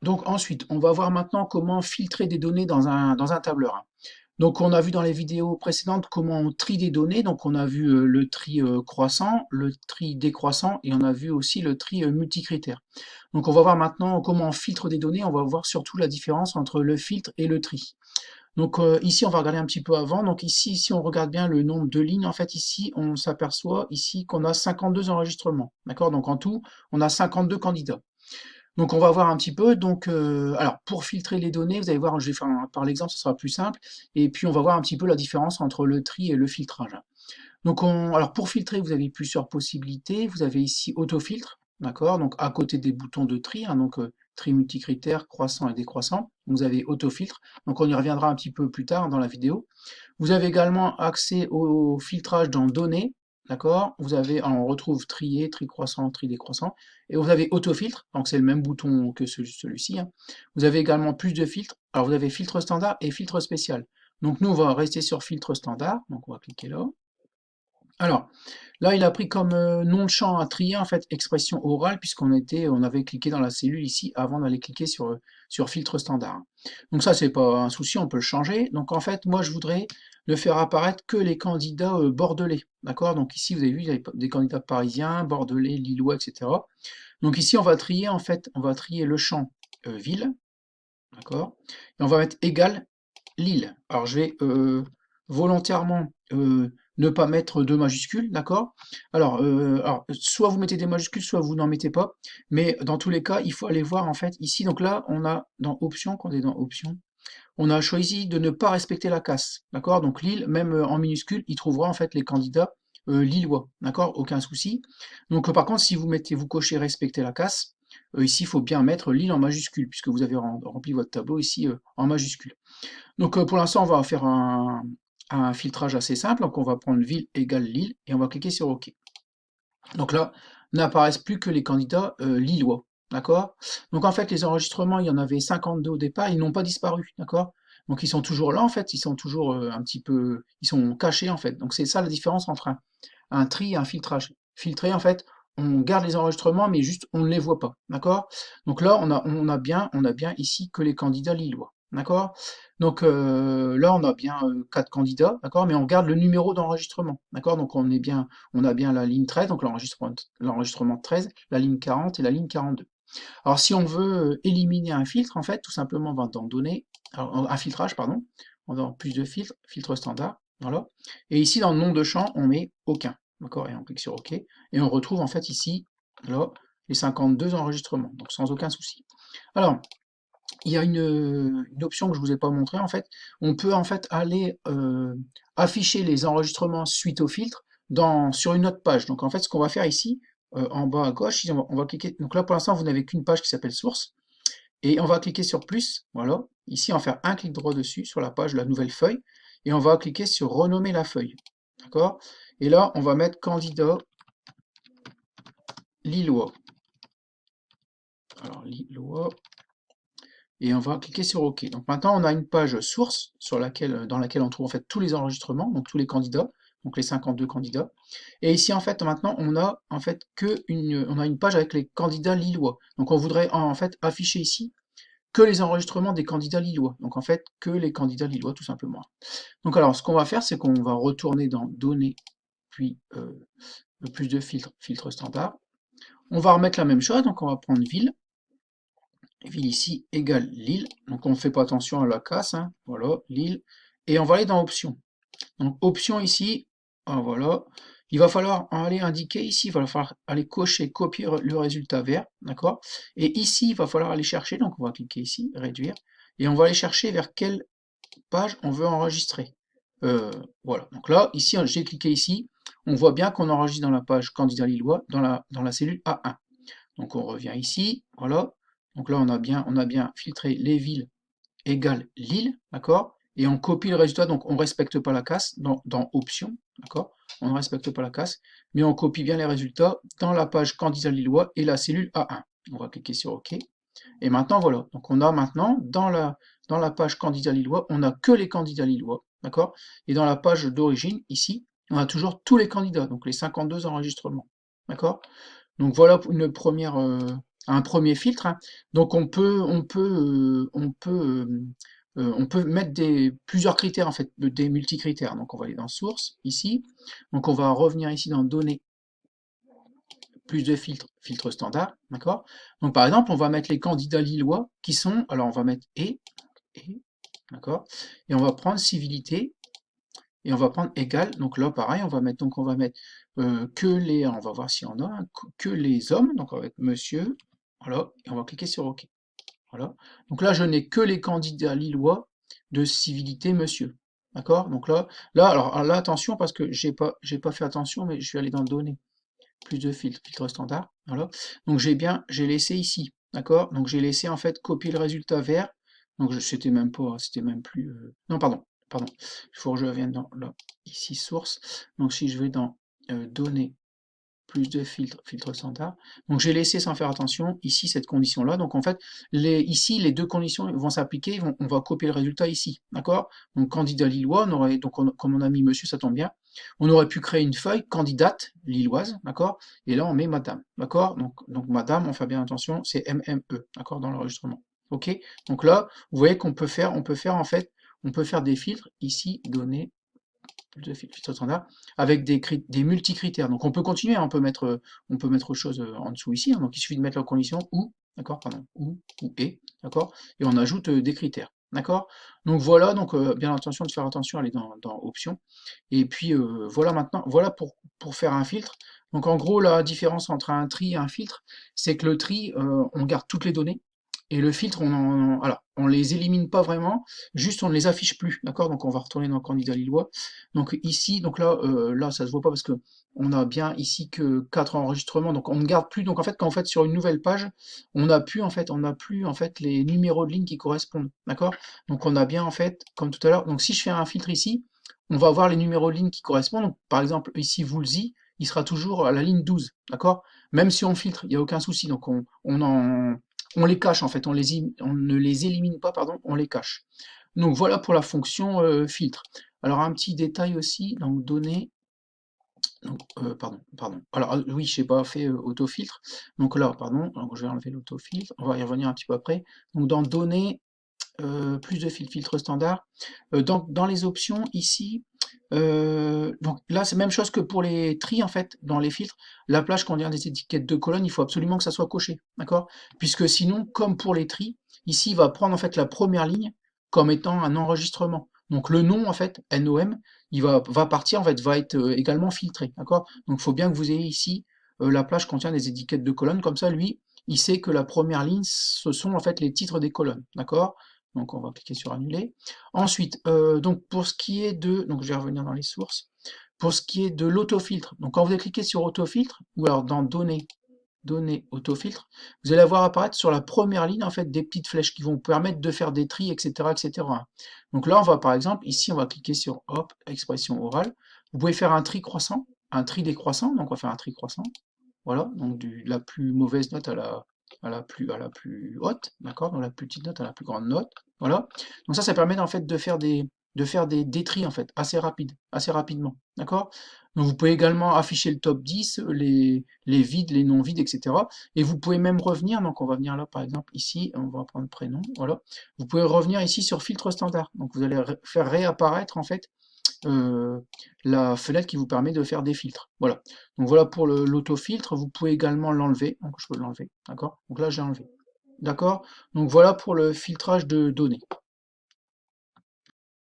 Donc ensuite, on va voir maintenant comment filtrer des données dans un tableur, hein. Donc on a vu dans les vidéos précédentes comment on trie des données. Donc on a vu le tri croissant, le tri décroissant et on a vu aussi le tri multicritère. Donc on va voir maintenant comment on filtre des données. On va voir surtout la différence entre le filtre et le tri. Donc ici on va regarder un petit peu avant. Donc ici, si on regarde bien le nombre de lignes, en fait ici on s'aperçoit ici qu'on a 52 enregistrements. D'accord? Donc en tout, on a 52 candidats. Donc on va voir un petit peu. Donc, alors pour filtrer les données, vous allez voir, je vais faire par l'exemple, ce sera plus simple. Et puis on va voir un petit peu la différence entre le tri et le filtrage. Donc alors pour filtrer, vous avez plusieurs possibilités. Vous avez ici autofiltre, d'accord? Donc à côté des boutons de tri, hein, donc tri multicritère, croissant et décroissant, vous avez autofiltre. Donc on y reviendra un petit peu plus tard dans la vidéo. Vous avez également accès au filtrage dans données, d'accord? Vous avez, on retrouve trier, tri croissant, tri décroissant, et vous avez autofiltre, donc c'est le même bouton que celui-ci, hein. Vous avez également plus de filtres. Alors vous avez filtre standard et filtre spécial. Donc nous on va rester sur filtre standard, donc on va cliquer là. Alors, là, il a pris comme nom de champ à trier, en fait, expression orale, on avait cliqué dans la cellule ici avant d'aller cliquer sur filtre standard. Donc ça, c'est pas un souci, on peut le changer. Donc en fait, moi, je voudrais ne faire apparaître que les candidats bordelais. D'accord? Donc ici, vous avez vu, il y a des candidats parisiens, bordelais, lillois, etc. Donc ici, on va trier, en fait, on va trier le champ ville, d'accord? Et on va mettre égal Lille. Alors je vais volontairement ne pas mettre de majuscules, d'accord? Alors, soit vous mettez des majuscules, soit vous n'en mettez pas, mais dans tous les cas, il faut aller voir en fait ici. Donc là, on a dans Options, quand on est dans Options, on a choisi de ne pas respecter la casse, d'accord? Donc Lille, même en minuscule, il trouvera en fait les candidats lillois, d'accord? Aucun souci. Donc par contre, si vous cochez respecter la casse, ici, il faut bien mettre Lille en majuscule, puisque vous avez rempli votre tableau ici en majuscule. Donc pour l'instant, on va faire un filtrage assez simple. Donc on va prendre ville égale Lille et on va cliquer sur OK. Donc là, n'apparaissent plus que les candidats lillois. D'accord? Donc en fait, les enregistrements, il y en avait 52 au départ, ils n'ont pas disparu. D'accord? Donc ils sont toujours là, en fait, ils sont toujours un petit peu. Ils sont cachés, en fait. Donc c'est ça la différence entre un tri et un filtrage. Filtrer, en fait, on garde les enregistrements, mais juste on ne les voit pas. D'accord? Donc là, on a bien ici que les candidats lillois. D'accord? Donc là, on a bien 4 candidats, d'accord? Mais on garde le numéro d'enregistrement. D'accord? Donc on a bien la ligne 13, donc l'enregistrement de 13, la ligne 40 et la ligne 42. Alors si on veut éliminer un filtre, en fait, tout simplement, on va dans Données, alors, un filtrage, pardon, on va dans plus de filtres, filtre standard, voilà. Et ici, dans le nom de champ, on met aucun, d'accord? Et on clique sur OK. Et on retrouve en fait ici, là, les 52 enregistrements, donc sans aucun souci. Alors, il y a une option que je vous ai pas montré en fait. On peut en fait aller afficher les enregistrements suite au filtre sur une autre page. Donc en fait, ce qu'on va faire ici, en bas à gauche, ici, on va cliquer. Donc là, pour l'instant, vous n'avez qu'une page qui s'appelle source. Et on va cliquer sur plus. Voilà. Ici, on va faire un clic droit dessus sur la page, la nouvelle feuille. Et on va cliquer sur renommer la feuille. D'accord? Et là, on va mettre candidat Lillois. Alors, Lillois. Et on va cliquer sur OK. Donc maintenant, on a une page source dans laquelle on trouve en fait tous les enregistrements, donc tous les candidats, donc les 52 candidats. Et ici, en fait, maintenant, on a en fait on a une page avec les candidats lillois. Donc on voudrait en fait afficher ici que les enregistrements des candidats lillois. Donc en fait, que les candidats lillois, tout simplement. Donc alors, ce qu'on va faire, c'est qu'on va retourner dans Données, puis le plus de filtres, filtre standard. On va remettre la même chose, donc on va prendre Ville. Ville ici égale Lille. Donc on ne fait pas attention à la casse, hein. Voilà, Lille. Et on va aller dans Options. Donc Options ici, ah, voilà. Il va falloir aller indiquer ici, il va falloir aller cocher, copier le résultat vert, d'accord? Et ici, il va falloir aller chercher, donc on va cliquer ici, réduire, et on va aller chercher vers quelle page on veut enregistrer. Voilà, donc là, ici, j'ai cliqué ici, on voit bien qu'on enregistre dans la page candidat lillois, dans la cellule A1. Donc on revient ici, voilà. Donc là, on a bien filtré les villes égale Lille, d'accord? Et on copie le résultat, donc on ne respecte pas la casse dans Options, d'accord? On ne respecte pas la casse, mais on copie bien les résultats dans la page candidat lillois et la cellule A1. On va cliquer sur OK. Et maintenant, voilà. Donc on a maintenant, dans la page candidat lillois, on n'a que les candidats lillois, d'accord? Et dans la page d'origine, ici, on a toujours tous les candidats, donc les 52 enregistrements, d'accord? Donc voilà un premier filtre, hein. Donc on peut mettre plusieurs critères en fait, des multicritères. Donc on va aller dans source ici. Donc on va revenir ici dans données, plus de filtres, filtre standard, d'accord? Donc par exemple, on va mettre les candidats lillois qui sont, alors on va mettre et, d'accord? Et on va prendre civilité et on va prendre égal. Donc là, pareil, on va mettre que les, on va voir si on a que les hommes. Donc on va mettre monsieur, voilà, et on va cliquer sur OK. Voilà. Donc là, je n'ai que les candidats lillois de civilité monsieur. D'accord? Donc alors là, attention parce que j'ai pas fait attention, mais je vais aller dans données, plus de filtres, filtre standard. Voilà. Donc j'ai laissé ici. D'accord? Donc j'ai laissé en fait copier le résultat vert. Donc c'était même pas, c'était même plus. Non, pardon. Il faut que je revienne dans là, ici source. Donc si je vais dans données, plus de filtres, filtre standard. Donc j'ai laissé sans faire attention ici cette condition-là. Donc en fait, ici les deux conditions vont s'appliquer, on va copier le résultat ici, d'accord? Donc candidat lillois, comme on a mis monsieur, ça tombe bien, on aurait pu créer une feuille candidate lilloise, d'accord? Et là on met madame, d'accord? Donc madame, on fait bien attention, c'est MME, d'accord, dans l'enregistrement. Ok? Donc là, vous voyez on peut faire en fait, on peut faire des filtres ici, données, de filtre standard, avec des multicritères. Donc on peut continuer, hein, on peut mettre autre chose en dessous ici, hein. Donc il suffit de mettre la condition ou, d'accord, pardon, ou et, d'accord, et on ajoute des critères. D'accord? Donc voilà, donc bien attention de faire attention à aller dans options. Et puis voilà maintenant, voilà pour faire un filtre. Donc en gros, la différence entre un tri et un filtre, c'est que le tri, on garde toutes les données. Et le filtre, alors, on les élimine pas vraiment, juste on ne les affiche plus, d'accord? Donc on va retourner dans le candidat lillois. Donc ici, donc là ça se voit pas parce que on a bien ici que 4 enregistrements, donc on ne garde plus. Donc en fait, quand on fait sur une nouvelle page, on n'a plus en fait les numéros de ligne qui correspondent, d'accord? Donc on a bien en fait, comme tout à l'heure. Donc si je fais un filtre ici, on va avoir les numéros de ligne qui correspondent. Donc, par exemple ici Woolsey, il sera toujours à la ligne 12, d'accord? Même si on filtre, il n'y a aucun souci. Donc on les cache en fait, on ne les élimine pas, pardon, on les cache. Donc voilà pour la fonction filtre. Alors un petit détail aussi, donc données, donc, pardon. Alors oui, je n'ai pas fait autofiltre. Donc là, pardon, donc, je vais enlever l'autofiltre, on va y revenir un petit peu après. Donc dans données, plus de filtre standard. Dans les options ici, donc là c'est la même chose que pour les tris en fait, dans les filtres, la plage contient des étiquettes de colonnes, il faut absolument que ça soit coché, d'accord? Puisque sinon, comme pour les tris, ici il va prendre en fait la première ligne comme étant un enregistrement. Donc le nom en fait, NOM, va partir en fait, va être également filtré, d'accord? Donc il faut bien que vous ayez ici la plage contient des étiquettes de colonnes, comme ça lui, il sait que la première ligne, ce sont en fait les titres des colonnes, d'accord? Donc on va cliquer sur annuler. Ensuite, donc pour ce qui est donc je vais revenir dans les sources. Pour ce qui est de l'autofiltre, donc quand vous allez cliquer sur autofiltre, ou alors dans données autofiltre, vous allez voir apparaître sur la première ligne en fait des petites flèches qui vont vous permettre de faire des tris, etc., etc. Donc là, on va par exemple, ici, on va cliquer sur hop, expression orale. Vous pouvez faire un tri croissant, un tri décroissant, donc on va faire un tri croissant. Voilà, donc de la plus mauvaise note à la plus haute, d'accord? Donc la plus petite note à la plus grande note. Voilà. Donc ça permet en fait de faire des tris en fait, assez rapidement. D'accord? Donc vous pouvez également afficher le top 10, les vides, les non vides, etc. Et vous pouvez même revenir, donc on va venir là par exemple ici, on va prendre prénom, voilà. Vous pouvez revenir ici sur filtre standard. Donc vous allez faire réapparaître en fait euh, la fenêtre qui vous permet de faire des filtres. Voilà. Donc voilà pour l'autofiltre. Vous pouvez également l'enlever. Donc je peux l'enlever. D'accord? Donc là j'ai enlevé. D'accord? Donc voilà pour le filtrage de données.